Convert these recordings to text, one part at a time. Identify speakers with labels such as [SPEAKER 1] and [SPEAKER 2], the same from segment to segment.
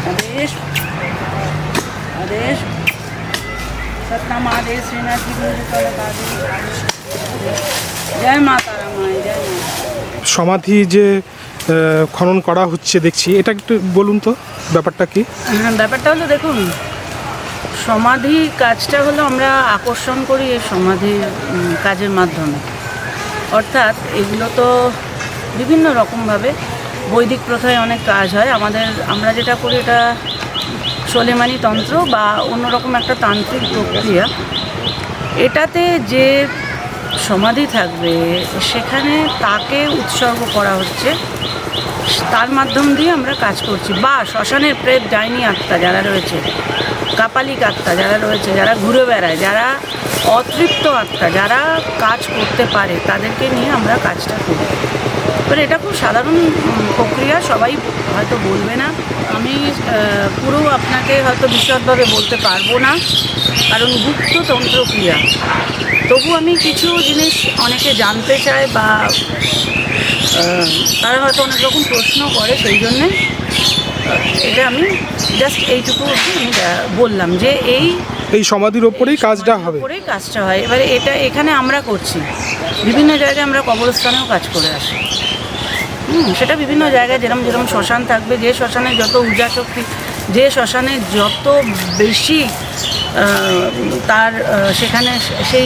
[SPEAKER 1] आदेश आदेश सतनाम आदेश श्रीनाथ जी जय माता रामाय जय माता।
[SPEAKER 2] সমাধি যে খনন করা হচ্ছে দেখছি, এটা একটু বলুন তো ব্যাপারটা কি?
[SPEAKER 1] হ্যাঁ, ব্যাপারটা হলো দেখুন, সমাধি কাজটা হলো আমরা আকর্ষণ করি এই সমাধি কাজের মাধ্যমে। অর্থাৎ এগুলো তো বিভিন্ন রকমভাবে বৈদিক প্রথায় অনেক কাজ হয়। আমরা যেটা করি এটা সোলেমানি তন্ত্র বা অন্যরকম একটা তান্ত্রিক প্রক্রিয়া। এটাতে যে সমাধি থাকবে সেখানে তাকে উৎসর্গ করা হচ্ছে, তার মাধ্যম দিয়ে আমরা কাজ করছি। বা শ্মশানের প্রেত ডাইনি আত্মা যারা রয়েছে, কাপালিক আত্মা যারা রয়েছে, যারা ঘুরে বেড়ায়, যারা অতৃপ্ত আত্মা, যারা কাজ করতে পারে, তাদেরকে নিয়ে আমরা কাজটা করি। এবার এটা খুব সাধারণ প্রক্রিয়া, সবাই হয়তো বলবে না। আমি পুরো আপনাকে হয়তো বিশদভাবে বলতে পারবো না, কারণ গুপ্ত তন্ত্রক্রিয়া। তবু আমি কিছু জিনিস অনেকে জানতে চায় বা তারা হয়তো অনেক রকম প্রশ্ন করে, সেই জন্যে এটা আমি জাস্ট এইটুকু আমি বললাম যে এই
[SPEAKER 2] সমাধির ওপরেই কাজটা হবে।
[SPEAKER 1] ওপরেই কাজটা হয়। এবারে এটা এখানে আমরা করছি, বিভিন্ন জায়গায় আমরা কবরস্থানেও কাজ করে আসি। সেটা বিভিন্ন জায়গায় যেরকম যেরকম শ্মশান থাকবে, যে শ্মশানে যত ঊর্জা শক্তি, যে শ্মশানে যত বেশি তার সেখানে সেই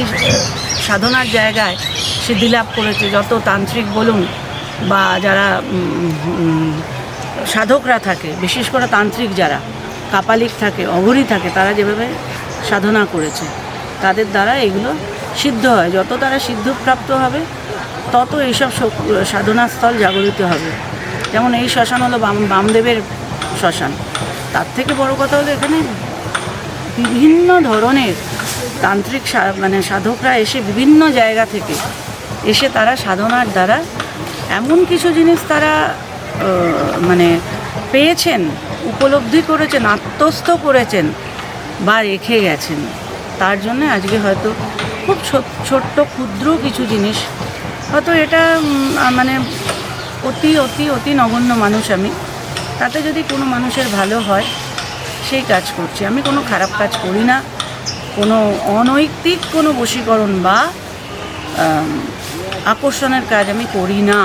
[SPEAKER 1] সাধনার জায়গায় সিদ্ধিলাভ করেছে, যত তান্ত্রিক বলুন বা যারা সাধকরা থাকে, বিশেষ করে তান্ত্রিক যারা কাপালিক থাকে, অঘরী থাকে, তারা যেভাবে সাধনা করেছে তাদের দ্বারা এগুলো সিদ্ধ হয়। যত তারা সিদ্ধপ্রাপ্ত হবে তত এইসব সাধনাস্থল জাগরিত হবে। যেমন এই শ্মশান হলো বামদেবের শ্মশান। তার থেকে বড় কথা হলো এখানে বিভিন্ন ধরনের তান্ত্রিক সাধকরা এসে বিভিন্ন জায়গা থেকে এসে তারা সাধনার দ্বারা এমন কিছু জিনিস তারা পেয়েছেন, উপলব্ধি করেছেন, আত্মস্থ করেছেন বা রেখে গেছেন। তার জন্য আজকে হয়তো খুব ছোট্ট ক্ষুদ্র কিছু জিনিস, হয়তো এটা অতি অতি অতি নগণ্য মানুষ আমি, তাতে যদি কোনো মানুষের ভালো হয় সেই কাজ করছি। আমি কোনো খারাপ কাজ করি না, কোনো অনৈতিক কোনো বশীকরণ বা আকর্ষণের কাজ আমি করি না।